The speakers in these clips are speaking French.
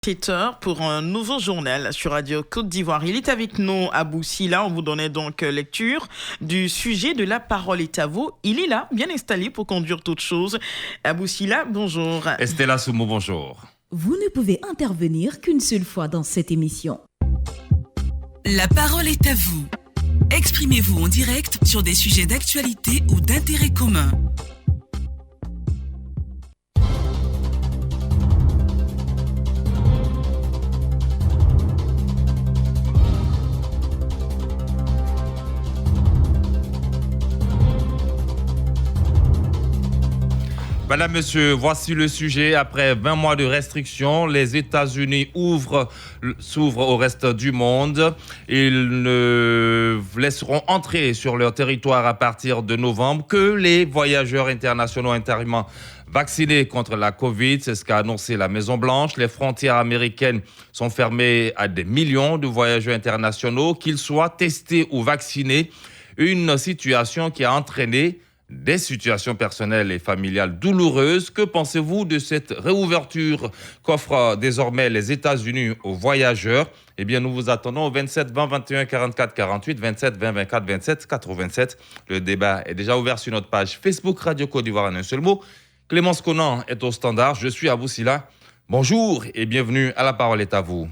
7 heures pour un nouveau journal sur Radio Côte d'Ivoire. Il est avec nous, Abou Sila. On vous donnait donc lecture du sujet de La parole est à vous. Il est là, bien installé pour conduire toutes choses. Abou Sila, bonjour. Estella Soumo, bonjour. Vous ne pouvez intervenir qu'une seule fois dans cette émission. La parole est à vous. Exprimez-vous en direct sur des sujets d'actualité ou d'intérêt commun. Madame, monsieur, voici le sujet. Après 20 mois de restrictions, les États-Unis s'ouvrent au reste du monde. Ils ne laisseront entrer sur leur territoire à partir de novembre que les voyageurs internationaux intégralement vaccinés contre la Covid. C'est ce qu'a annoncé la Maison-Blanche. Les frontières américaines sont fermées à des millions de voyageurs internationaux, qu'ils soient testés ou vaccinés. Une situation qui a entraîné des situations personnelles et familiales douloureuses. Que pensez-vous de cette réouverture qu'offrent désormais les États-Unis aux voyageurs? Eh bien, nous vous attendons au 27 20 21 44 48, 27 20 24 27 87. Le débat est déjà ouvert sur notre page Facebook Radio Côte d'Ivoire en un seul mot. Clémence Conan est au standard. Je suis Abou Sila. Bonjour et bienvenue à La parole est à vous.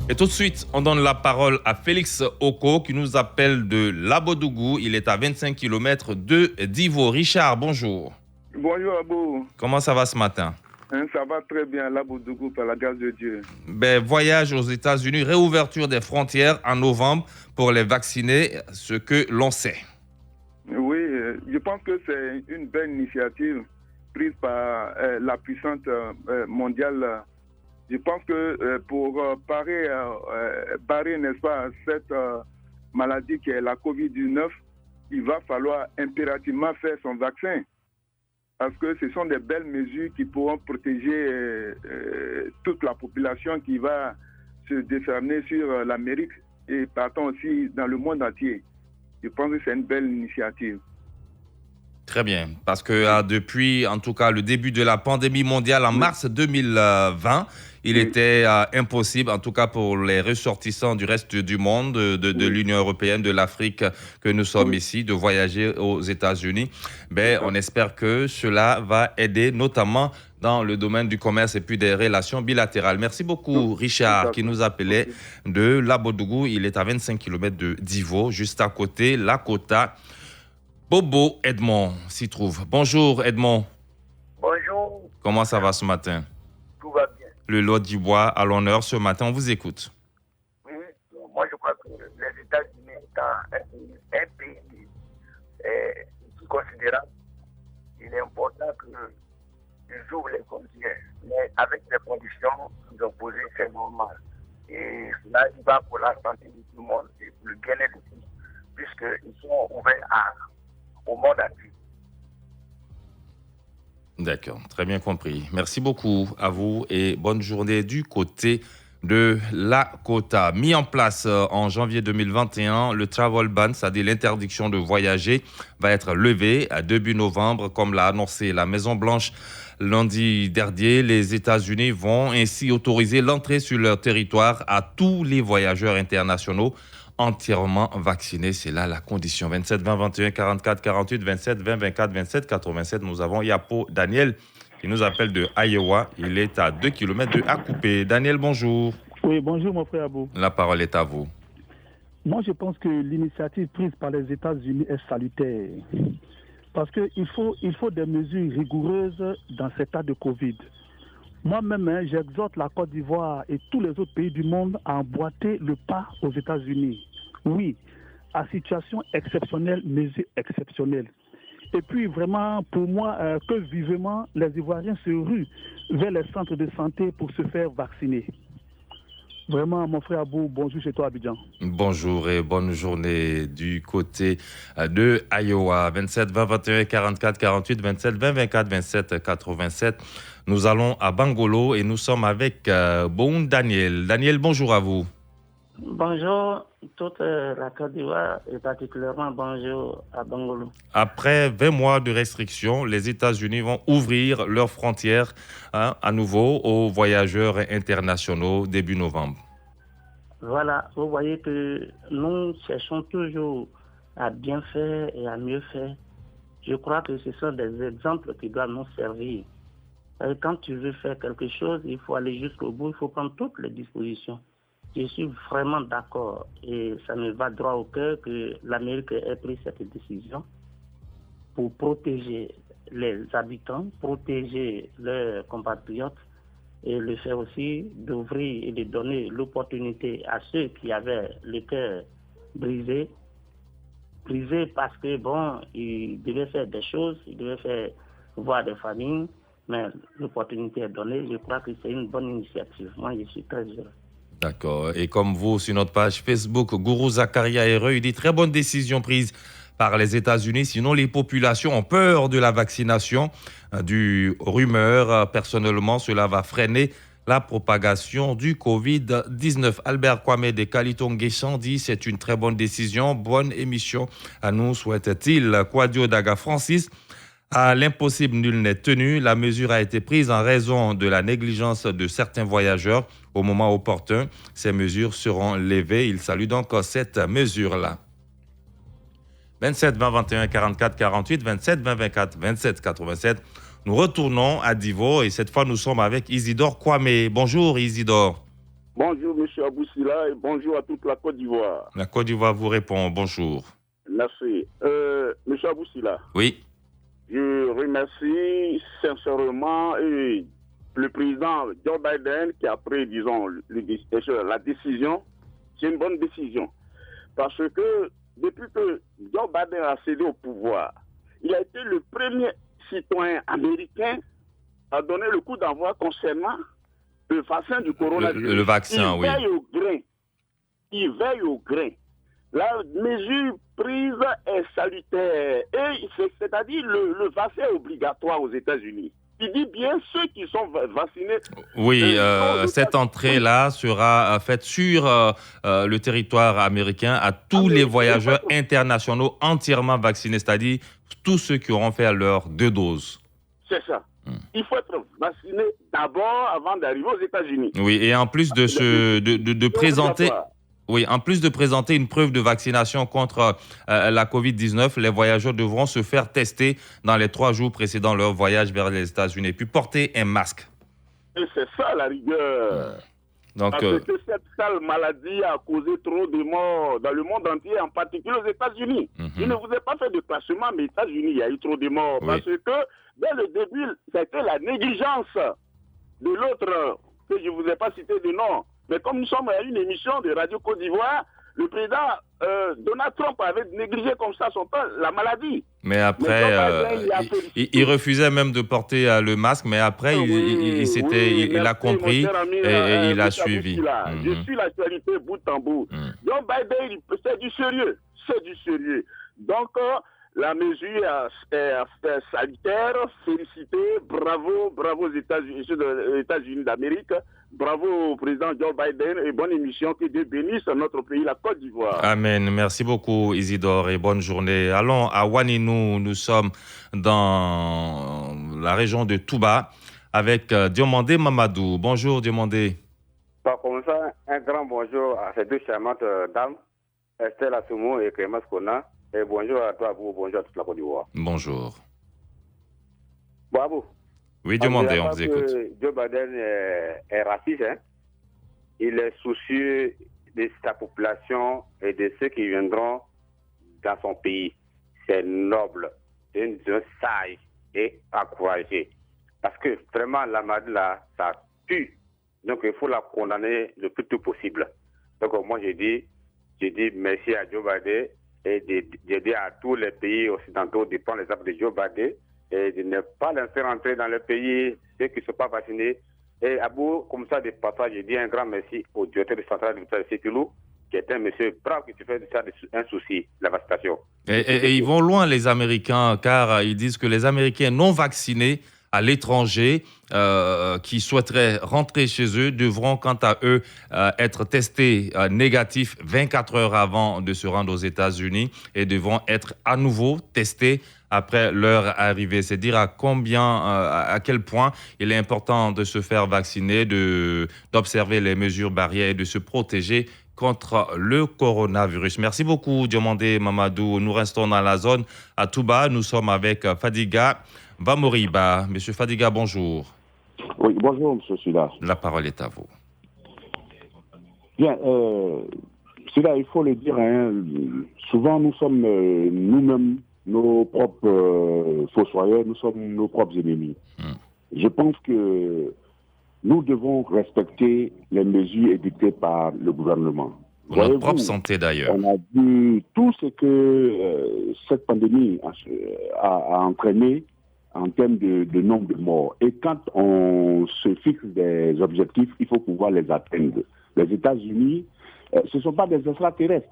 Et tout de suite, on donne la parole à Félix Oko qui nous appelle de Labodougou. Il est à 25 km de Divo. Richard, bonjour. Bonjour Abou. Comment ça va ce matin? Ça va très bien, Labodougou, par la grâce de Dieu. Voyage aux États-Unis, réouverture des frontières en novembre pour les vacciner, ce que l'on sait. Oui, je pense que c'est une belle initiative prise par la puissance mondiale. Je pense que pour barrer, n'est-ce pas, cette maladie qui est la COVID-19, il va falloir impérativement faire son vaccin. Parce que ce sont des belles mesures qui pourront protéger toute la population qui va se défermer sur l'Amérique et partant aussi dans le monde entier. Je pense que c'est une belle initiative. Très bien, parce que depuis, en tout cas, le début de la pandémie mondiale en mars 2020, il était impossible, en tout cas pour les ressortissants du reste du monde, de l'Union européenne, de l'Afrique que nous sommes ici, de voyager aux États-Unis. On espère que cela va aider, notamment dans le domaine du commerce et puis des relations bilatérales. Merci beaucoup, Richard, qui nous appelait de Labodougou. Il est à 25 km de Divo, juste à côté, Lakota. Bobo Edmond s'y trouve. Bonjour Edmond. Bonjour. Comment ça va ce matin? Tout va bien. Le lot du bois à l'honneur ce matin, on vous écoute. Oui, moi je crois que les États-Unis étant un pays considérable, il est important qu'ils ouvrent les frontières. Mais avec les conditions qu'ils ont posées, c'est normal. Et cela y va pour la santé de tout le monde et pour le bien-être de tous, puisqu'ils sont ouverts au monde entier. D'accord, très bien compris. Merci beaucoup à vous et bonne journée du côté de Lakota. Mis en place en janvier 2021, le travel ban, c'est-à-dire l'interdiction de voyager, va être levé à début novembre, comme l'a annoncé la Maison-Blanche lundi dernier. Les États-Unis vont ainsi autoriser l'entrée sur leur territoire à tous les voyageurs internationaux entièrement vaccinés. C'est là la condition. 27 20 21 44 48, 27 20 24 27 87. Nous avons Yapo Daniel qui nous appelle de Iowa. Il est à 2 km de Akupé. Daniel, bonjour. Oui, bonjour mon frère Abou. La parole est à vous. Moi, je pense que l'initiative prise par les États-Unis est salutaire. Parce qu'il faut des mesures rigoureuses dans cet état de Covid. Moi-même, j'exhorte la Côte d'Ivoire et tous les autres pays du monde à emboîter le pas aux États-Unis. Oui, à situation exceptionnelle, mesure exceptionnelle. Et puis vraiment, pour moi, que vivement les Ivoiriens se ruent vers les centres de santé pour se faire vacciner. Vraiment, mon frère Abou, bonjour chez toi, Abidjan. Bonjour et bonne journée du côté de Iowa. 27 20 21 44 48, 27 20 24 27 87. Nous allons à Bangolo et nous sommes avec Bon Daniel. Daniel, bonjour à vous. Bonjour toute la Côte d'Ivoire et particulièrement bonjour à Bangolo. Après 20 mois de restrictions, les États-Unis vont ouvrir leurs frontières à nouveau aux voyageurs internationaux début novembre. Voilà, vous voyez que nous cherchons toujours à bien faire et à mieux faire. Je crois que ce sont des exemples qui doivent nous servir. Et quand tu veux faire quelque chose, il faut aller jusqu'au bout, il faut prendre toutes les dispositions. Je suis vraiment d'accord et ça me va droit au cœur que l'Amérique ait pris cette décision pour protéger les habitants, protéger leurs compatriotes et le fait aussi d'ouvrir et de donner l'opportunité à ceux qui avaient le cœur brisé parce que bon, ils devaient faire des choses, ils devaient faire voir des familles, mais l'opportunité est donnée. Je crois que c'est une bonne initiative. Moi, je suis très heureux. D'accord. Et comme vous, sur notre page Facebook, Gourou Zakaria Heureux, il dit très bonne décision prise par les États-Unis. Sinon, les populations ont peur de la vaccination, du rumeur. Personnellement, cela va freiner la propagation du Covid-19. Albert Kwame de Kalitongue dit c'est une très bonne décision, bonne émission. À nous souhaite-t-il. Kwadio Daga Francis. À l'impossible, nul n'est tenu. La mesure a été prise en raison de la négligence de certains voyageurs. Au moment opportun, ces mesures seront levées. Il salue donc cette mesure-là. 27 20 21 44 48, 27 20 24 27 87. Nous retournons à Divo et cette fois nous sommes avec Isidore Kwame. Bonjour Isidore. Bonjour M. Aboussila et bonjour à toute la Côte d'Ivoire. La Côte d'Ivoire vous répond. Bonjour. Merci. M. Aboussila. Oui. Je remercie sincèrement le président Joe Biden qui a pris, disons, la décision. C'est une bonne décision. Parce que depuis que Joe Biden a cédé au pouvoir, il a été le premier citoyen américain à donner le coup d'envoi concernant le vaccin du coronavirus. Le vaccin, oui. Il veille au grain. La mesure prise est salutaire. Et c'est-à-dire le vaccin est obligatoire aux États-Unis. Il dit bien ceux qui sont vaccinés. Oui, cette entrée-là sera faite sur le territoire américain à tous les voyageurs internationaux entièrement vaccinés, c'est-à-dire tous ceux qui auront fait leurs 2 doses. C'est ça. Il faut être vacciné d'abord avant d'arriver aux États-Unis. Oui, et en plus de présenter... Oui, en plus de présenter une preuve de vaccination contre la COVID-19, les voyageurs devront se faire tester dans les 3 jours précédant leur voyage vers les États-Unis, puis porter un masque. Et c'est ça la rigueur. Donc, parce que cette sale maladie a causé trop de morts dans le monde entier, en particulier aux États-Unis. Je ne vous ai pas fait de classement, mais aux États-Unis, il y a eu trop de morts. Oui. Parce que dès le début, c'était la négligence de l'autre, que je ne vous ai pas cité de nom. Mais comme nous sommes à une émission de Radio Côte d'Ivoire, le président Donald Trump avait négligé comme ça la maladie. Mais après, il refusait même de porter le masque, mais après, il a compris et il a suivi. Je suis l'actualité bout en bout. Donc Biden, c'est du sérieux. C'est du sérieux. Donc, la mesure est salutaire. Félicité. Bravo aux États-Unis d'Amérique. Bravo au président Joe Biden et bonne émission. Que Dieu bénisse notre pays, la Côte d'Ivoire. Amen. Merci beaucoup Isidore et bonne journée. Allons à Waninou. Nous sommes dans la région de Touba avec Diomandé Mamadou. Bonjour Diomandé. Comme ça, un grand bonjour à ces 2 charmantes dames, Estelle Assoumou et Clémence Kona. Et bonjour à toi, bonjour à toute la Côte d'Ivoire. Bonjour. Bravo. Oui, demandez, on vous écoute. Joe Biden est raciste. Hein? Il est soucieux de sa population et de ceux qui viendront dans son pays. C'est noble, c'est une sage et encouragé. Parce que vraiment, la maladie là, ça tue. Donc il faut la condamner le plus tôt possible. Donc moi, je dis merci à Joe Biden et de dire à tous les pays occidentaux de prendre l'exemple de Joe Biden et de ne pas les faire entrer dans le pays, ceux qui ne sont pas vaccinés. Et à bout, comme ça, de passage, je dis un grand merci au directeur de centrale de l'hôpital de Sétilou, qui est un monsieur brave qui se fait de ça un souci, la vaccination. Et ils vont loin, les Américains, car ils disent que les Américains non vaccinés à l'étranger qui souhaiteraient rentrer chez eux devront quant à eux être testés négatifs 24 heures avant de se rendre aux États-Unis et devront être à nouveau testés après leur arrivée. C'est dire à quel point il est important de se faire vacciner, d'observer les mesures barrières et de se protéger contre le coronavirus. Merci beaucoup, Diomandé Mamadou. Nous restons dans la zone à Touba. Nous sommes avec Fadiga Vamoriba. Monsieur Fadiga, bonjour. Oui, bonjour, monsieur Sula. La parole est à vous. Bien, Sula, il faut le dire, souvent nous sommes nous-mêmes nos propres fossoyeurs, nous sommes nos propres ennemis. Je pense que nous devons respecter les mesures édictées par le gouvernement. Pour notre propre santé d'ailleurs. On a vu tout ce que cette pandémie a entraîné en termes de nombre de morts. Et quand on se fixe des objectifs, il faut pouvoir les atteindre. Les États-Unis, ce ne sont pas des extraterrestres.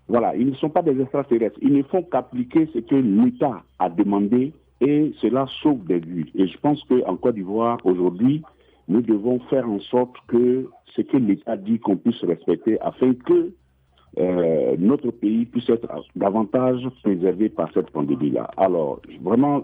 Voilà, ils ne sont pas des extraterrestres. Ils ne font qu'appliquer ce que l'État a demandé et cela sauve des vies. Et je pense qu'en Côte d'Ivoire, aujourd'hui, nous devons faire en sorte que ce que l'État dit qu'on puisse respecter afin que notre pays puisse être davantage préservé par cette pandémie-là. Alors, vraiment,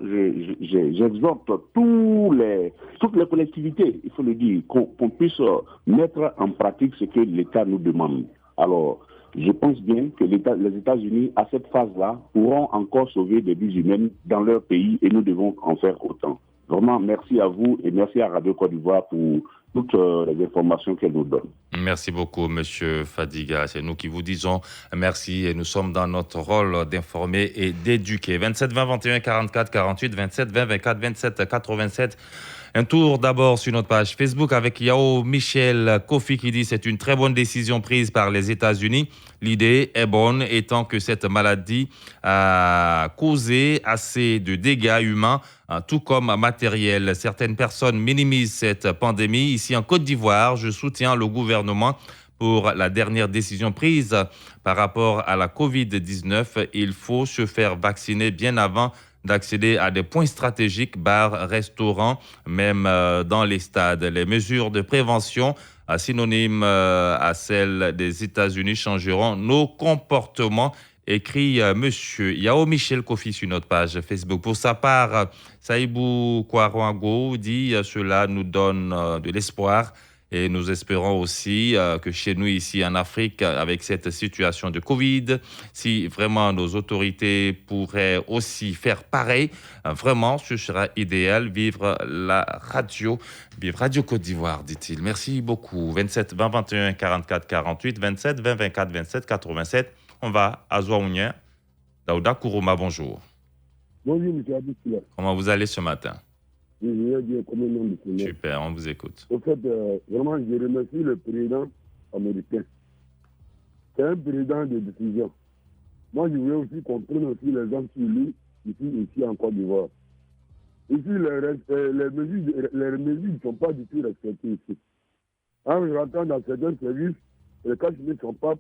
j'exhorte toutes les collectivités, il faut le dire, qu'on puisse mettre en pratique ce que l'État nous demande. Alors, je pense bien que les États-Unis, à cette phase-là, pourront encore sauver des vies humaines dans leur pays et nous devons en faire autant. Vraiment, merci à vous et merci à Radio Côte d'Ivoire pour toutes les informations qu'elle nous donne. Merci beaucoup, Monsieur Fadiga. C'est nous qui vous disons merci et nous sommes dans notre rôle d'informer et d'éduquer. 27 20 21 44 48, 27 20 24 27 87. Un tour d'abord sur notre page Facebook avec Yao Michel Kofi qui dit c'est une très bonne décision prise par les États-Unis. L'idée est bonne étant que cette maladie a causé assez de dégâts humains, tout comme matériels. Certaines personnes minimisent cette pandémie. Ici en Côte d'Ivoire, je soutiens le gouvernement pour la dernière décision prise par rapport à la Covid-19. Il faut se faire vacciner bien avant d'accéder à des points stratégiques, bars, restaurants, même dans les stades. Les mesures de prévention, synonymes à celles des États-Unis, changeront nos comportements, écrit Monsieur Yao Michel Kofi sur notre page Facebook. Pour sa part, Saïbou Kouarouago dit « Cela nous donne de l'espoir ». Et nous espérons aussi que chez nous, ici en Afrique, avec cette situation de Covid, si vraiment nos autorités pourraient aussi faire pareil, vraiment, ce sera idéal. Vive Radio Côte d'Ivoire, dit-il. Merci beaucoup. 27 20 21 44 48, 27 20 24 27 87. On va à Zouaounia. Daouda Kourouma, bonjour. Bonjour, M. Abissia. Comment vous allez ce matin? Bien, super, on vous écoute. Au fait, vraiment, je remercie le président américain. C'est un président de décision. Moi, je voulais aussi qu'on prenne aussi l'exemple sur lui, ici en Côte d'Ivoire. Ici, les mesures ne sont pas du tout respectées ici. Quand je rentre dans certains services, les cas ne sont pas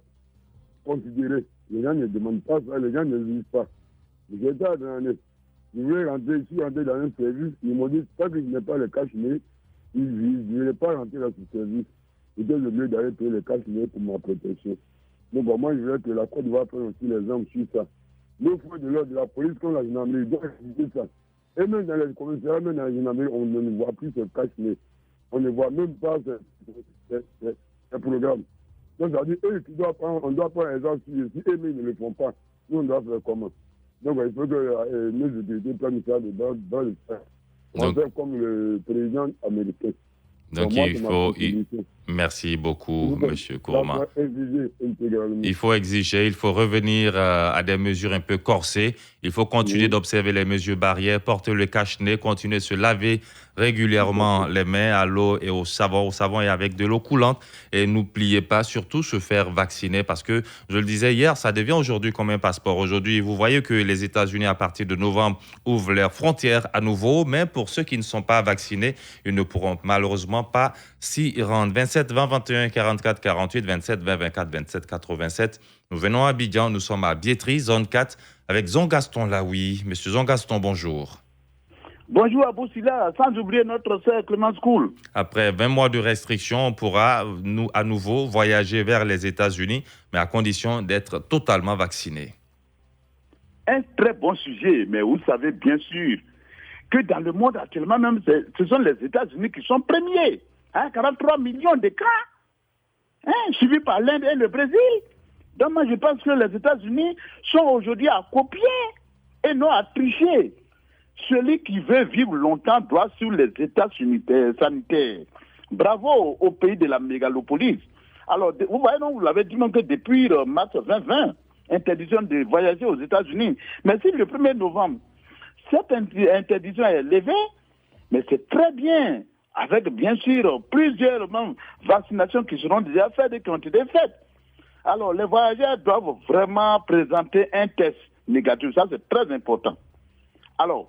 considérés. Les gens ne demandent pas ça, les gens ne vivent pas. J'étais à l'année. Je voulais rentrer dans un service. Ils m'ont dit, tant que je n'ai pas le cache-nez, je ne vais pas rentrer dans ce service. C'était le mieux d'aller payer le cache-nez pour ma protection. Donc, moi, je voulais que la Côte d'Ivoire prenne aussi l'exemple sur ça. Les fois de l'ordre de la police, comme la gendarmerie, ils doivent expliquer ça. Et même dans les commissariats, même dans la gendarmerie, on ne voit plus ce cache-nez. On ne voit même pas ce programme. Donc, ça veut dire, on doit prendre l'exemple sur eux. Si eux-mêmes ne le font pas, nous, on doit faire comment? Donc, il faut que nos autorités prennent ça dans le sein. On fait comme le président américain. Donc, merci beaucoup, M. Kourouma. Il faut exiger, il faut revenir à des mesures un peu corsées. Il faut continuer d'observer les mesures barrières, porter le cache-nez, continuer de se laver régulièrement les mains à l'eau et au savon et avec de l'eau coulante. Et n'oubliez pas, surtout, se faire vacciner parce que, je le disais hier, ça devient aujourd'hui comme un passeport. Aujourd'hui, vous voyez que les États-Unis, à partir de novembre, ouvrent leurs frontières à nouveau. Mais pour ceux qui ne sont pas vaccinés, ils ne pourront malheureusement pas s'y rendre. 27 20 21 44 48, 27 20 24 27 87. Nous venons à Abidjan, nous sommes à Biétry, zone 4, avec Zongaston Laoui. Monsieur Zongaston, bonjour. Bonjour à Boussila, sans oublier notre sœur Clémence Cool. Après 20 mois de restrictions, on pourra à nouveau voyager vers les États-Unis, mais à condition d'être totalement vacciné. Un très bon sujet, mais vous savez bien sûr que dans le monde actuellement même, ce sont les États-Unis qui sont premiers. 43 millions de cas, suivis par l'Inde et le Brésil. Donc moi je pense que les États-Unis sont aujourd'hui à copier et non à tricher. Celui qui veut vivre longtemps doit suivre les états sanitaires. Bravo au pays de la mégalopolis. Alors, vous voyez, non, vous l'avez dit même que depuis mars 2020, interdiction de voyager aux États-Unis. Mais si le 1er novembre, cette interdiction est levée, mais c'est très bien, avec bien sûr plusieurs vaccinations qui seront déjà faites et qui ont été faites. Alors, les voyageurs doivent vraiment présenter un test négatif. Ça, c'est très important. Alors,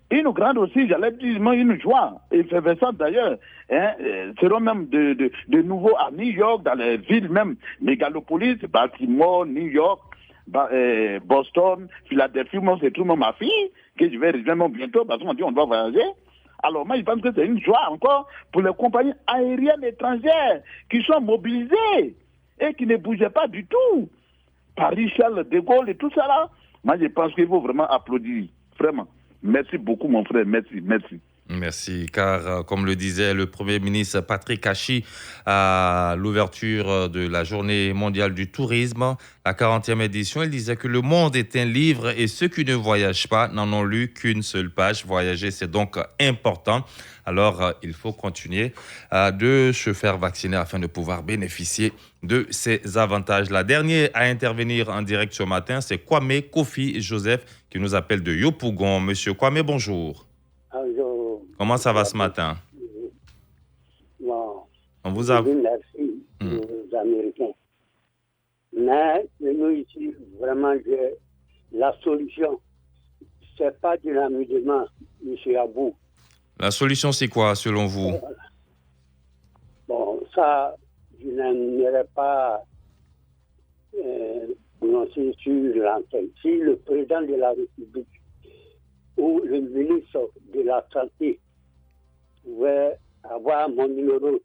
une grande aussi, j'allais dire, une joie effervescente d'ailleurs, seront même de nouveau à New York, dans les villes même, mégalopolis, Baltimore, New York, Boston, Philadelphie, moi c'est tout même ma fille, que je vais rejoindre bientôt, parce qu'on dit on doit voyager. Alors moi je pense que c'est une joie encore pour les compagnies aériennes étrangères qui sont mobilisées et qui ne bougeaient pas du tout. Paris, Charles de Gaulle et tout ça là, moi je pense qu'il faut vraiment applaudir, vraiment. Merci beaucoup, mon frère. Merci. Merci, car comme le disait le Premier ministre Patrick Hachi à l'ouverture de la Journée mondiale du tourisme, la 40e édition, il disait que le monde est un livre et ceux qui ne voyagent pas n'en ont lu qu'une seule page. Voyager, c'est donc important. Alors, il faut continuer de se faire vacciner afin de pouvoir bénéficier de ces avantages. La dernière à intervenir en direct ce matin, c'est Kwame Kofi Joseph qui nous appelle de Yopougon. Monsieur Kwame, bonjour. Bonjour. Comment ça va ce matin? Bon. On vous a... Merci aux Américains. Mais nous ici, vraiment, la solution, c'est pas du l'amusement, M. Abou. La solution, c'est quoi, selon vous? Bon, ça, je n'aimerais pas prononcer sur l'antenne. Si le président de la République ou le ministre de la Santé pouvait avoir mon numéro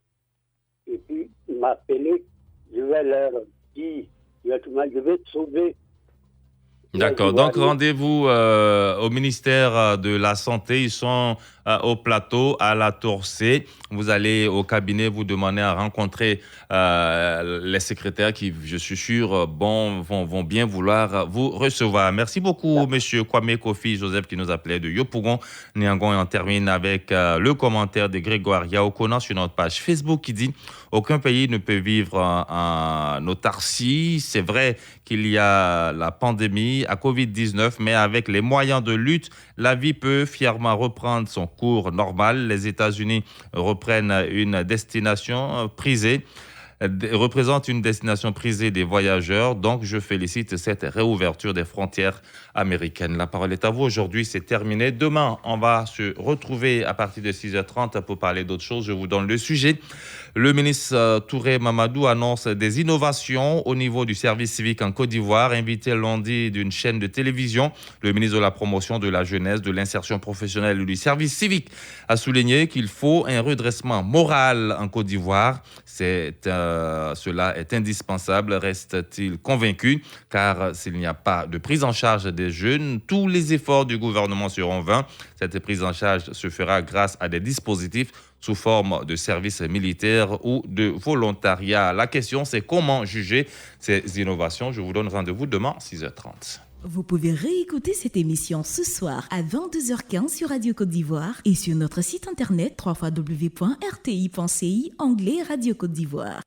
et puis m'appeler, je vais leur dire, je vais sauver. D'accord, donc rendez-vous au ministère de la Santé, ils sont au plateau, à la Tour C. Vous allez au cabinet, vous demandez à rencontrer les secrétaires qui, je suis sûr, vont bien vouloir vous recevoir. Merci beaucoup, monsieur Kwame Kofi Joseph, qui nous appelait de Yopougon, Niangon. Et on termine avec le commentaire de Grégoire Yaokona sur notre page Facebook qui dit « Aucun pays ne peut vivre en autarcie. C'est vrai qu'il y a la pandémie à Covid-19, mais avec les moyens de lutte, la vie peut fièrement reprendre son cours normal. Les États-Unis reprennent une destination prisée, représente une destination prisée des voyageurs. Donc, je félicite cette réouverture des frontières américaines. La parole est à vous. Aujourd'hui, c'est terminé. Demain, on va se retrouver à partir de 6h30 pour parler d'autres choses. Je vous donne le sujet. Le ministre Touré Mamadou annonce des innovations au niveau du service civique en Côte d'Ivoire. Invité lundi d'une chaîne de télévision, le ministre de la Promotion de la Jeunesse, de l'Insertion professionnelle et du service civique a souligné qu'il faut un redressement moral en Côte d'Ivoire. Cela est indispensable, reste-t-il convaincu, car s'il n'y a pas de prise en charge des jeunes, tous les efforts du gouvernement seront vains. Cette prise en charge se fera grâce à des dispositifs sous forme de services militaires ou de volontariat. La question, c'est comment juger ces innovations. Je vous donne rendez-vous demain, 6h30. Vous pouvez réécouter cette émission ce soir à 22h15 sur Radio Côte d'Ivoire et sur notre site internet www.rti.ci, onglet Radio Côte d'Ivoire.